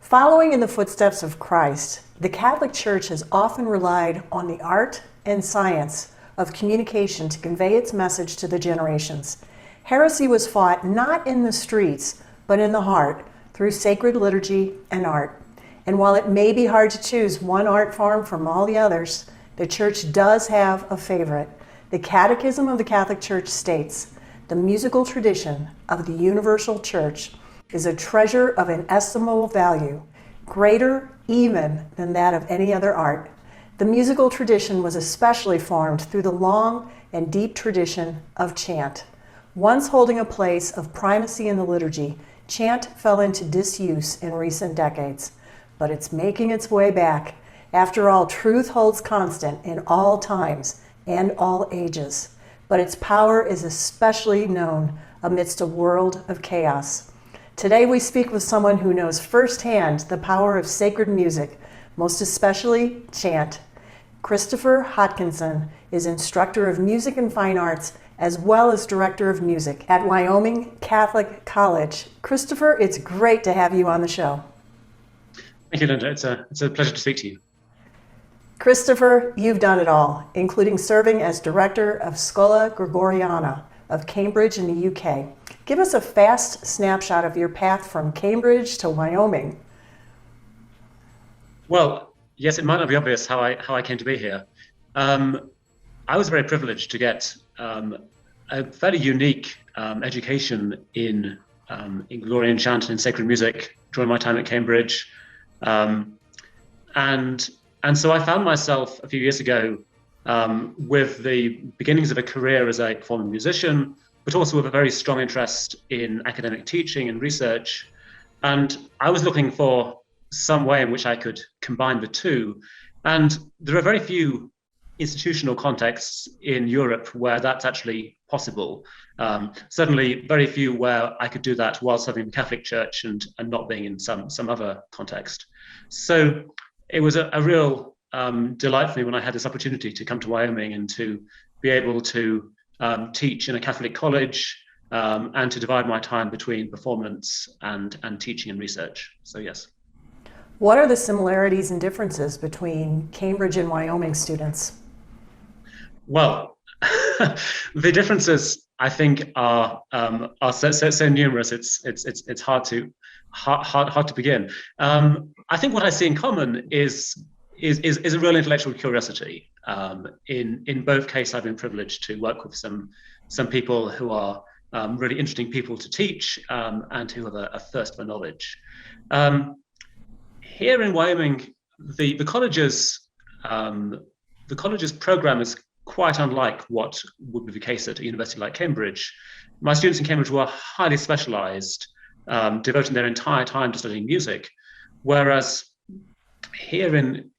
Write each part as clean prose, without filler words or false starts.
Following in the footsteps of Christ, the Catholic Church has often relied on the art and science of communication to convey its message to the generations. Heresy was fought not in the streets, but in the heart, through sacred liturgy and art. And while it may be hard to choose one art form from all the others, the Church does have a favorite. The Catechism of the Catholic Church states, "The musical tradition of the universal Church is a treasure of inestimable value, greater even than that of any other art. The musical tradition was especially formed through the long and deep tradition of chant. Once holding a place of primacy in the liturgy, chant fell into disuse in recent decades, but it's making its way back. After all, truth holds constant in all times and all ages, but its power is especially known amidst a world of chaos." Today we speak with someone who knows firsthand the power of sacred music, most especially chant. Christopher Hodkinson is instructor of music and fine arts as well as director of music at Wyoming Catholic College. Christopher, it's great to have you on the show. Thank you, Linda. It's a pleasure to speak to you. Christopher, you've done it all, including serving as director of Schola Gregoriana of Cambridge in the UK. Give us a fast snapshot of your path from Cambridge to Wyoming. Well, yes, it might not be obvious how I came to be here. I was very privileged to get a fairly unique education in Gregorian chant and in sacred music during my time at Cambridge, and so I found myself a few years ago with the beginnings of a career as a performing musician, but also with a very strong interest in academic teaching and research. And I was looking for some way in which I could combine the two. And there are very few institutional contexts in Europe where that's actually possible. Certainly very few where I could do that while serving the Catholic Church and not being in some other context. So it was a real delight for me when I had this opportunity to come to Wyoming and to be able to teach in a Catholic college and to divide my time between performance and teaching and research. So yes. What are the similarities and differences between Cambridge and Wyoming students? Well, the differences I think are so numerous. It's hard to begin. I think what I see in common is a real intellectual curiosity. In both cases, I've been privileged to work with some people who are really interesting people to teach and who have a thirst for knowledge. Here in Wyoming, the college's program is quite unlike what would be the case at a university like Cambridge. My students in Cambridge were highly specialized, devoting their entire time to studying music, whereas here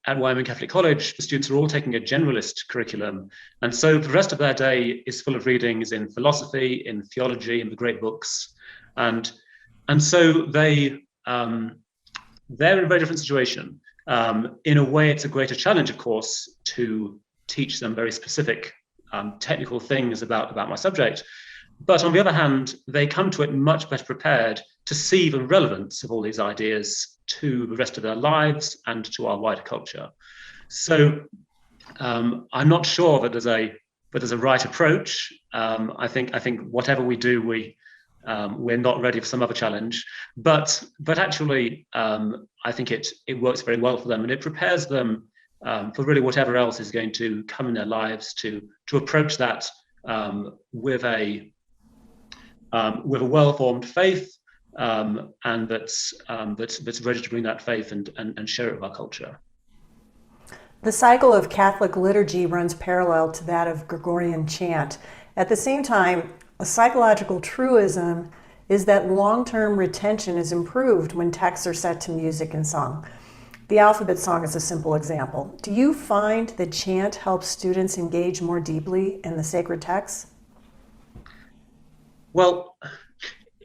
at Wyoming Catholic College, the students are all taking a generalist curriculum, and so the rest of their day is full of readings in philosophy, in theology, in the great books, and so they're in a very different situation. In a way, it's a greater challenge, of course, to teach them very specific technical things about my subject. But on the other hand, they come to it much better prepared to see the relevance of all these ideas to the rest of their lives and to our wider culture. So I'm not sure that there's a right approach. I think whatever we do, we're not ready for some other challenge. But actually, I think it works very well for them, and it prepares them for really whatever else is going to come in their lives to approach that with a well-formed faith, and that's ready to bring that faith and share it with our culture. The cycle of Catholic liturgy runs parallel to that of Gregorian chant. At the same time, a psychological truism is that long-term retention is improved when texts are set to music and song. The alphabet song is a simple example. Do you find that chant helps students engage more deeply in the sacred texts? Well,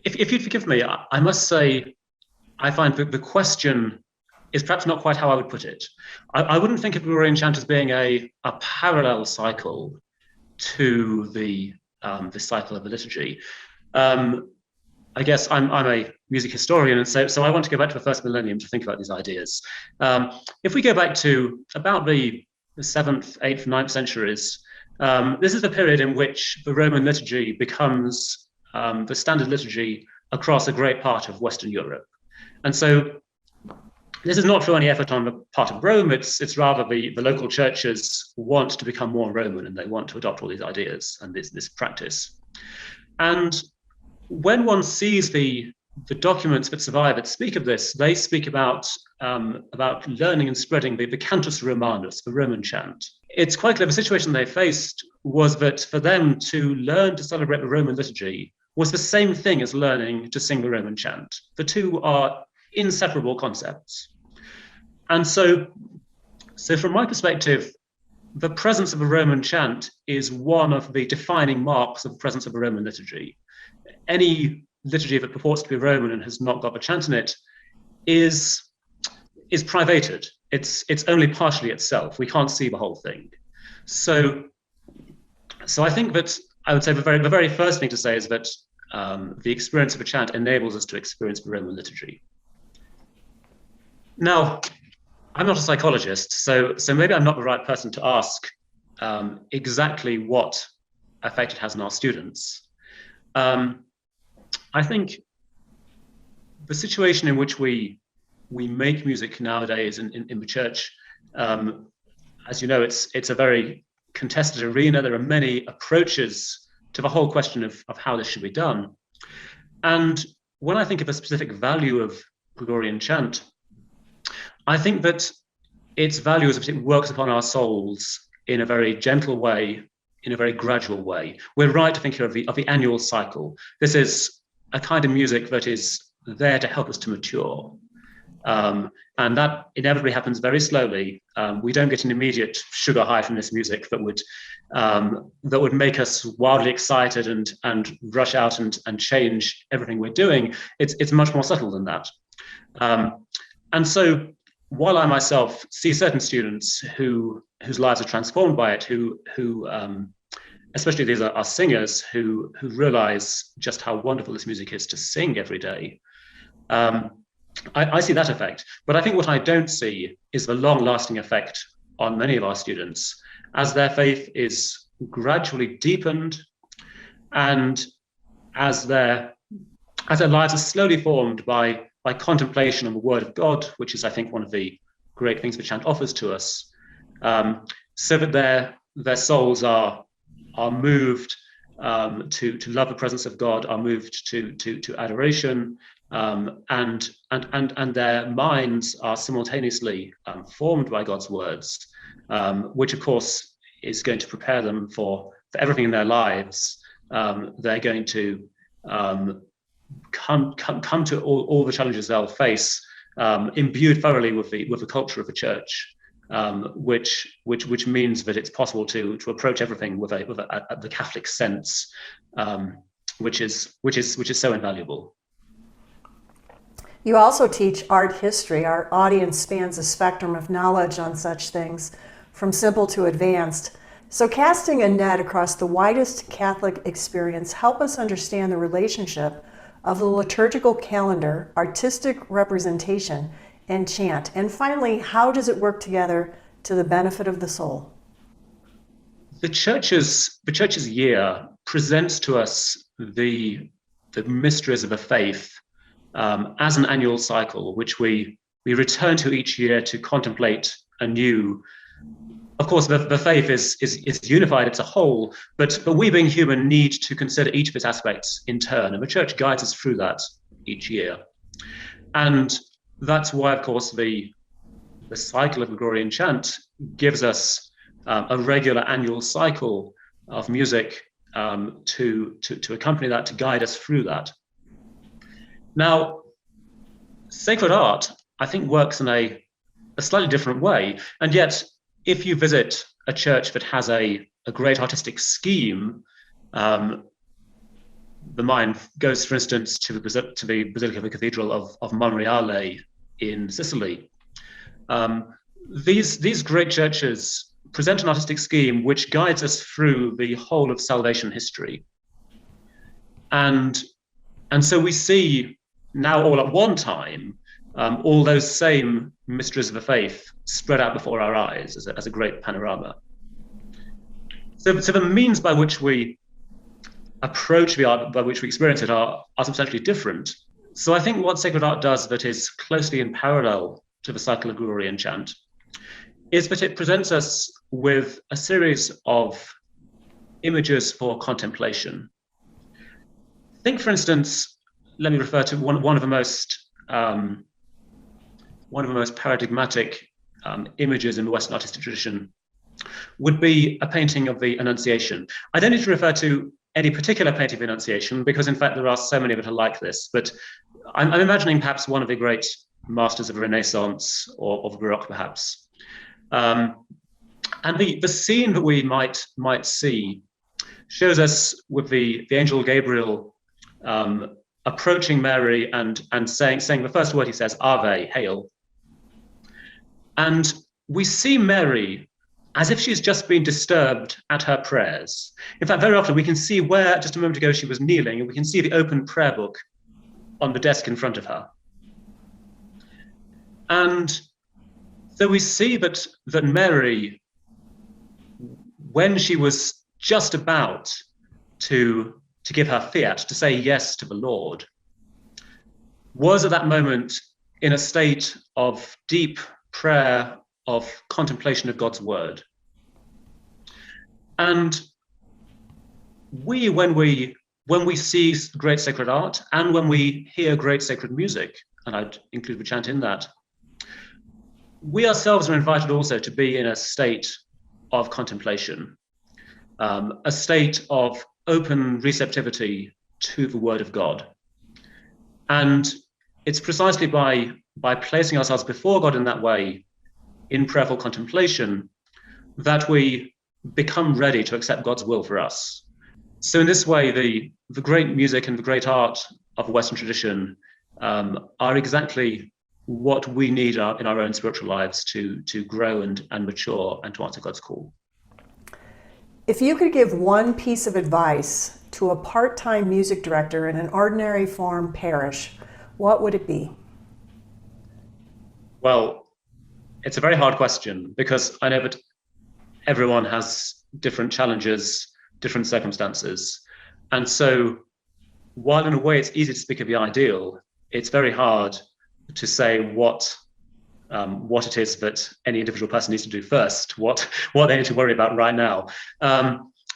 if you'd forgive me, I must say I find that the question is perhaps not quite how I would put it. I wouldn't think of Gregorian chant as being a parallel cycle to the cycle of the liturgy. I guess I'm a music historian, and so I want to go back to the first millennium to think about these ideas. If we go back to about the 7th, 8th, 9th centuries, this is the period in which the Roman liturgy becomes the standard liturgy across a great part of Western Europe. And so this is not through any effort on the part of Rome, it's rather the local churches want to become more Roman, and they want to adopt all these ideas and this practice. And when one sees the documents that survive that speak of this, they speak about learning and spreading the cantus Romanus, the Roman chant. It's quite clear the situation they faced was that for them to learn to celebrate the Roman liturgy was the same thing as learning to sing the Roman chant. The two are inseparable concepts. And so from my perspective, the presence of a Roman chant is one of the defining marks of the presence of a Roman liturgy. Any liturgy that purports to be Roman and has not got the chant in it is privated. It's only partially itself. We can't see the whole thing. So I think that I would say the very first thing to say is that the experience of a chant enables us to experience the Roman liturgy. Now, I'm not a psychologist, so maybe I'm not the right person to ask exactly what effect it has on our students. I think the situation in which we make music nowadays in the church, as you know, it's a very contested arena. There are many approaches to the whole question of how this should be done. And when I think of a specific value of Gregorian chant, I think that its value is that it works upon our souls in a very gentle way, in a very gradual way. We're right to think of the annual cycle. This is a kind of music that is there to help us to mature. And that inevitably happens very slowly. We don't get an immediate sugar high from this music that would make us wildly excited and rush out and change everything we're doing. It's much more subtle than that. And so while I myself see certain students whose lives are transformed by it, who especially these are singers who realize just how wonderful this music is to sing every day, I see that effect. But I think what I don't see is the long-lasting effect on many of our students as their faith is gradually deepened and as their lives are slowly formed by contemplation on the Word of God, which is, I think, one of the great things that chant offers to us, so that their souls are moved to love the presence of God, are moved to adoration, and their minds are simultaneously formed by God's words, which of course is going to prepare them for everything in their lives. They're going to come to all the challenges they'll face, imbued thoroughly with the culture of the church, which means that it's possible to approach everything with the Catholic sense, which is so invaluable. You also teach art history. Our audience spans a spectrum of knowledge on such things, from simple to advanced. So casting a net across the widest Catholic experience, help us understand the relationship of the liturgical calendar, artistic representation, and chant. And finally, how does it work together to the benefit of the soul? The church's year presents to us the mysteries of the faith as an annual cycle, which we return to each year to contemplate anew. Of course, the faith is unified, it's a whole, but we being human need to consider each of its aspects in turn, and the church guides us through that each year. And that's why, of course, the cycle of Gregorian chant gives us a regular annual cycle of music to accompany that, to guide us through that. Now, sacred art, I think, works in a slightly different way, and yet if you visit a church that has a great artistic scheme, the mind goes, for instance, to the Basilica of the Cathedral of Monreale in Sicily. These great churches present an artistic scheme which guides us through the whole of salvation history. And And so we see now all at one time all those same mysteries of the faith spread out before our eyes as a great panorama. So the means by which we approach the art, by which we experience it, are substantially different. So I think what sacred art does that is closely in parallel to the cycle of glory and chant is that it presents us with a series of images for contemplation. Think, for instance, let me refer to one of the most paradigmatic images in the Western artistic tradition would be a painting of the Annunciation. I don't need to refer to any particular painting of the Annunciation because, in fact, there are so many that are like this. But I'm imagining perhaps one of the great masters of the Renaissance or of Baroque, perhaps. And the scene that we might see shows us with the angel Gabriel approaching Mary and saying the first word he says, Ave, hail. And we see Mary as if she's just been disturbed at her prayers. In fact, very often we can see where just a moment ago she was kneeling, and we can see the open prayer book on the desk in front of her. And so we see that Mary, when she was just about to give her fiat, to say yes to the Lord, was at that moment in a state of deep prayer, of contemplation of God's word. And when we see great sacred art and when we hear great sacred music, and I'd include the chant in that, we ourselves are invited also to be in a state of contemplation, a state of open receptivity to the word of God. And it's precisely by placing ourselves before God in that way, in prayerful contemplation, that we become ready to accept God's will for us. So in this way, the great music and the great art of the Western tradition are exactly what we need in our own spiritual lives to grow and mature and to answer God's call. If you could give one piece of advice to a part-time music director in an ordinary farm parish, what would it be? Well, it's a very hard question because I know that everyone has different challenges, different circumstances. And so while in a way it's easy to speak of the ideal, it's very hard to say what it is that any individual person needs to do first, what they need to worry about right now.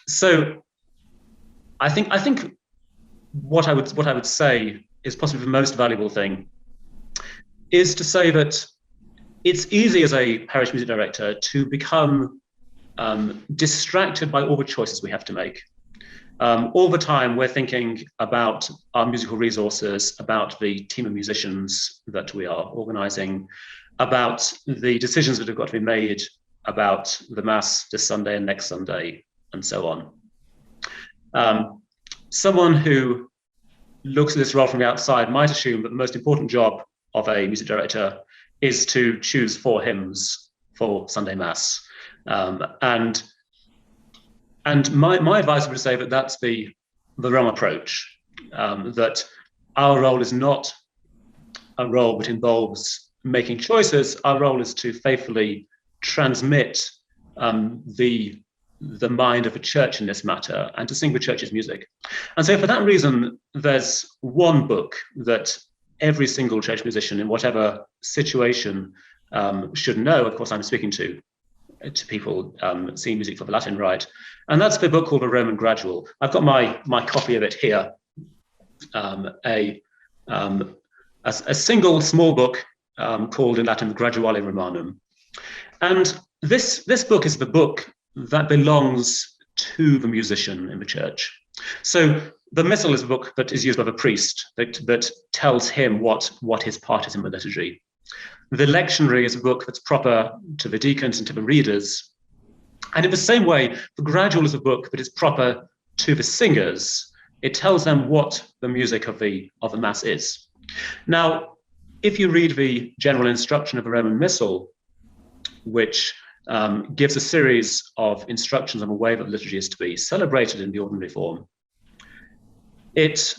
So I think what I would say is possibly the most valuable thing is to say that it's easy as a parish music director to become distracted by all the choices we have to make. All the time we're thinking about our musical resources, about the team of musicians that we are organizing, about the decisions that have got to be made about the Mass this Sunday and next Sunday, and so on. Someone who looks at this role from the outside might assume that the most important job of a music director is to choose 4 hymns for Sunday Mass. And my advice would be to say that that's the wrong approach, that our role is not a role that involves making choices. Our role is to faithfully transmit the mind of the church in this matter and to sing the church's music. And so for that reason, there's one book that every single church musician in whatever situation should know. Of course, I'm speaking to people singing music for the Latin Rite. And that's the book called The Roman Gradual. I've got my copy of it here, a single small book called in Latin Graduale Romanum. And this book is the book that belongs to the musician in the church. So the missal is a book that is used by the priest that tells him what his part is in the liturgy. The lectionary is a book that's proper to the deacons and to the readers. And in the same way, the gradual is a book that is proper to the singers. It tells them what the music of the Mass is. Now, if you read the general instruction of the Roman Missal, which gives a series of instructions on the way that liturgy is to be celebrated in the ordinary form, it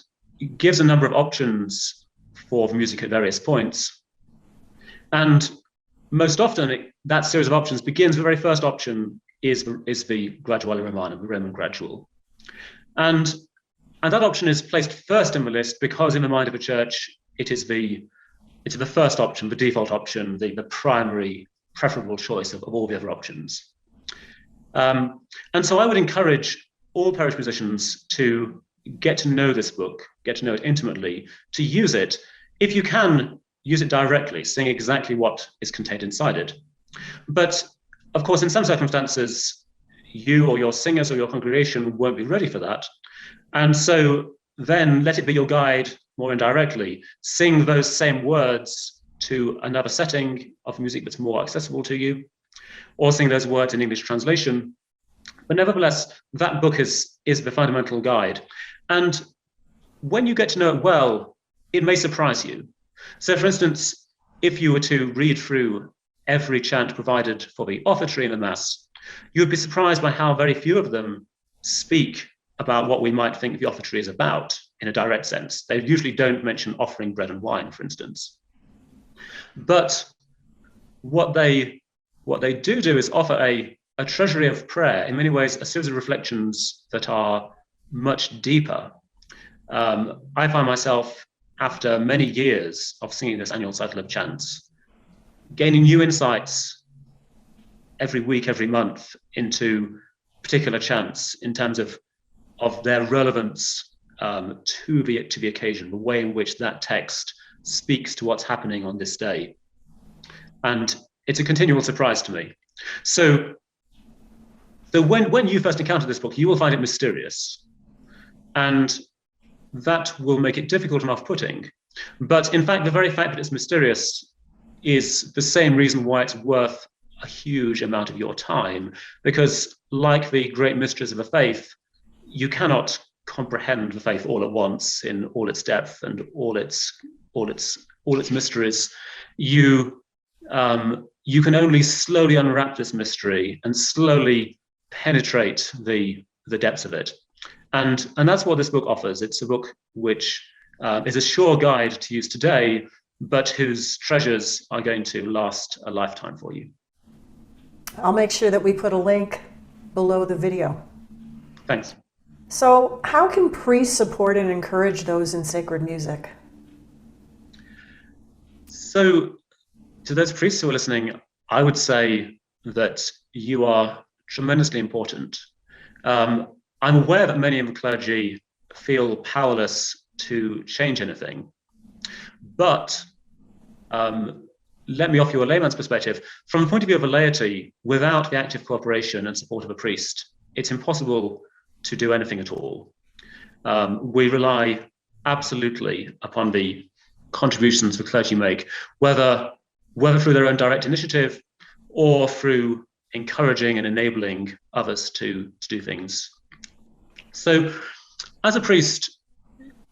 gives a number of options for the music at various points. And most often, that series of options begins, the very first option is the Graduale Romana, the Roman gradual. And that option is placed first in the list because in the mind of a church, it's the first option, the default option, the primary preferable choice of all the other options. And so I would encourage all parish musicians to get to know this book, get to know it intimately, to use it. If you can, use it directly, sing exactly what is contained inside it. But of course, in some circumstances, you or your singers or your congregation won't be ready for that. And so then let it be your guide more indirectly. Sing those same words to another setting of music that's more accessible to you, or sing those words in English translation. But nevertheless, that book is the fundamental guide. And when you get to know it well, it may surprise you. So for instance, if you were to read through every chant provided for the offertory in the Mass, you would be surprised by how very few of them speak about what we might think the offertory is about in a direct sense. They usually don't mention offering bread and wine, for instance. But what they do is offer a treasury of prayer, in many ways, a series of reflections that are much deeper. I find myself, after many years of singing this annual cycle of chants, gaining new insights every week, every month into particular chants in terms of their relevance to the occasion, the way in which that text speaks to what's happening on this day. And it's a continual surprise to me. So when you first encounter this book, you will find it mysterious. And that will make it difficult and off-putting. But in fact, the very fact that it's mysterious is the same reason why it's worth a huge amount of your time, because like the great mysteries of the faith, you cannot comprehend the faith all at once in all its depth and all its mysteries. You can only slowly unwrap this mystery and slowly penetrate the depths of it. And that's what this book offers. It's a book which is a sure guide to use today, but whose treasures are going to last a lifetime for you. I'll make sure that we put a link below the video. Thanks. So how can priests support and encourage those in sacred music? So to those priests who are listening, I would say that you are tremendously important. I'm aware that many in the clergy feel powerless to change anything, but let me offer you a layman's perspective. From the point of view of a laity, without the active cooperation and support of a priest, it's impossible to do anything at all. We rely absolutely upon the contributions the clergy make, whether through their own direct initiative or through encouraging and enabling others to do things. So as a priest,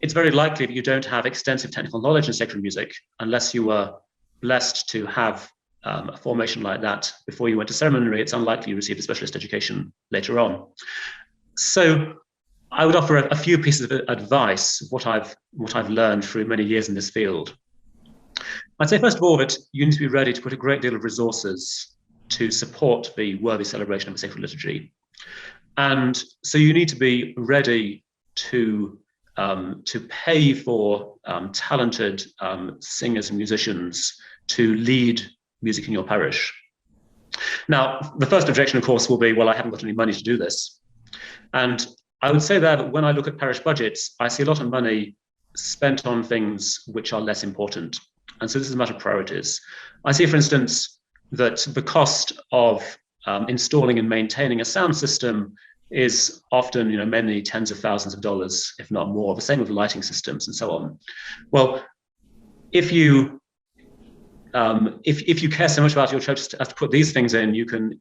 it's very likely that you don't have extensive technical knowledge in sacred music unless you were blessed to have a formation like that before you went to seminary. It's unlikely you received a specialist education later on. So I would offer a few pieces of advice, what I've learned through many years in this field. I'd say, first of all, that you need to be ready to put a great deal of resources to support the worthy celebration of a sacred liturgy. And so you need to be ready to pay for talented singers and musicians to lead music in your parish. Now, the first objection, of course, will be, well, I haven't got any money to do this. And I would say there that when I look at parish budgets, I see a lot of money spent on things which are less important. And so this is a matter of priorities. I see, for instance, that the cost of installing and maintaining a sound system is often, many tens of thousands of dollars, if not more. The same with lighting systems and so on. Well, if you care so much about your church as to put these things in, you can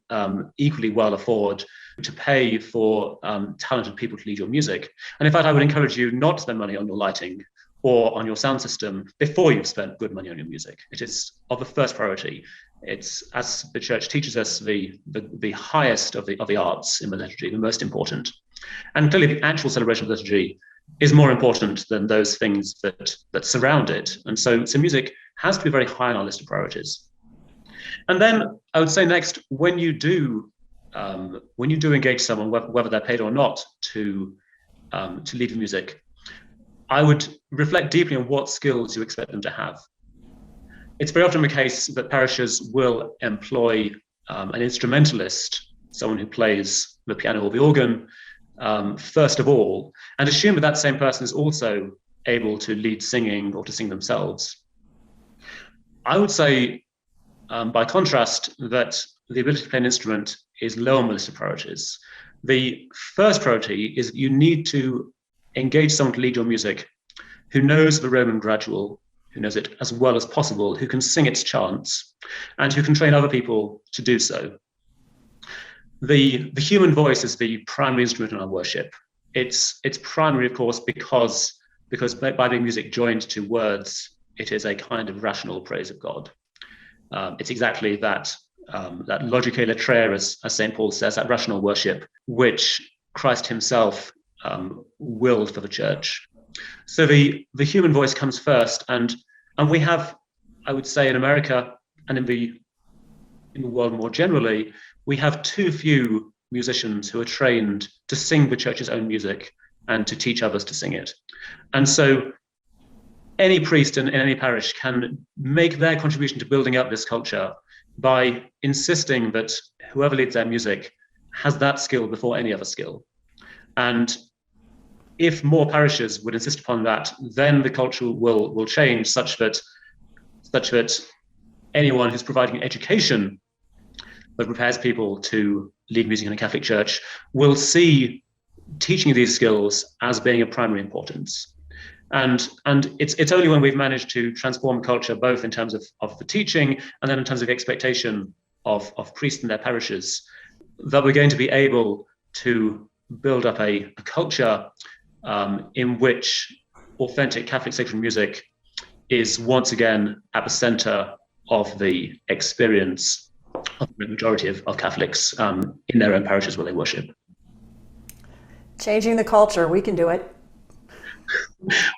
equally well afford to pay for talented people to lead your music. And in fact, I would encourage you not to spend money on your lighting or on your sound system before you've spent good money on your music. It is of the first priority. It's, as the church teaches us, the highest of the arts in the liturgy, the most important. And clearly the actual celebration of liturgy is more important than those things that surround it. And so music has to be very high on our list of priorities. And then I would say next, when you do engage someone, whether they're paid or not, to lead with music, I would reflect deeply on what skills you expect them to have. It's very often the case that parishes will employ an instrumentalist, someone who plays the piano or the organ, first of all, and assume that that same person is also able to lead singing or to sing themselves. I would say, by contrast, that the ability to play an instrument is low on the list of priorities. The first priority is that you need to engage someone to lead your music who knows the Roman gradual, who knows it as well as possible, who can sing its chants, and who can train other people to do so. The human voice is the primary instrument in our worship. It's primary, of course, because by being music joined to words, it is a kind of rational praise of God. It's exactly that logicae latrare, as St. Paul says, that rational worship, which Christ himself willed for the church. So the human voice comes first, and we have, I would say, in America and in the world more generally, we have too few musicians who are trained to sing the church's own music and to teach others to sing it. And so any priest in any parish can make their contribution to building up this culture by insisting that whoever leads their music has that skill before any other skill. And if more parishes would insist upon that, then the culture will change such that anyone who's providing education that prepares people to lead music in a Catholic church will see teaching these skills as being of primary importance. And it's only when we've managed to transform culture, both in terms of the teaching and then in terms of the expectation of priests in their parishes, that we're going to be able to build up a culture in which authentic Catholic sacred music is once again at the center of the experience of the majority of Catholics in their own parishes where they worship. Changing the culture, we can do it.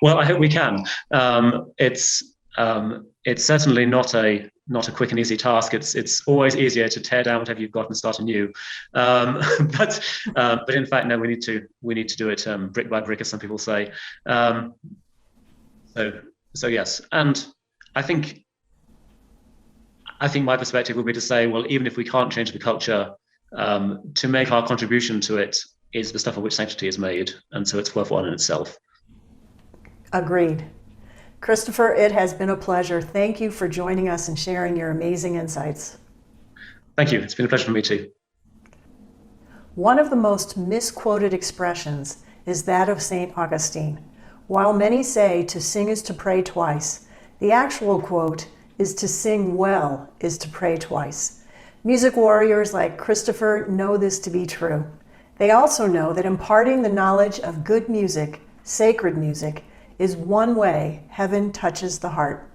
Well, I hope we can. It's certainly not a quick and easy task. It's always easier to tear down whatever you've got and start anew. But in fact, no, we need to do it brick by brick, as some people say. So yes, and I think my perspective would be to say, well, even if we can't change the culture, to make our contribution to it is the stuff of which sanctity is made, and so it's worthwhile in itself. Agreed. Christopher, it has been a pleasure. Thank you for joining us and sharing your amazing insights. Thank you. It's been a pleasure for me too. One of the most misquoted expressions is that of St. Augustine. While many say to sing is to pray twice, the actual quote is to sing well is to pray twice. Music warriors like Christopher know this to be true. They also know that imparting the knowledge of good music, sacred music, is one way heaven touches the heart.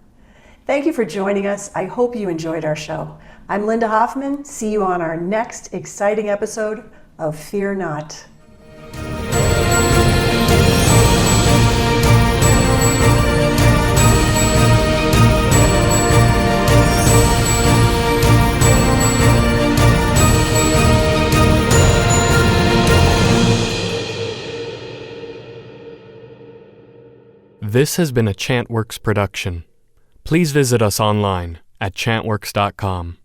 Thank you for joining us. I hope you enjoyed our show. I'm Linda Hoffman. See you on our next exciting episode of Fear Not. This has been a ChantWorks production. Please visit us online at chantworks.com.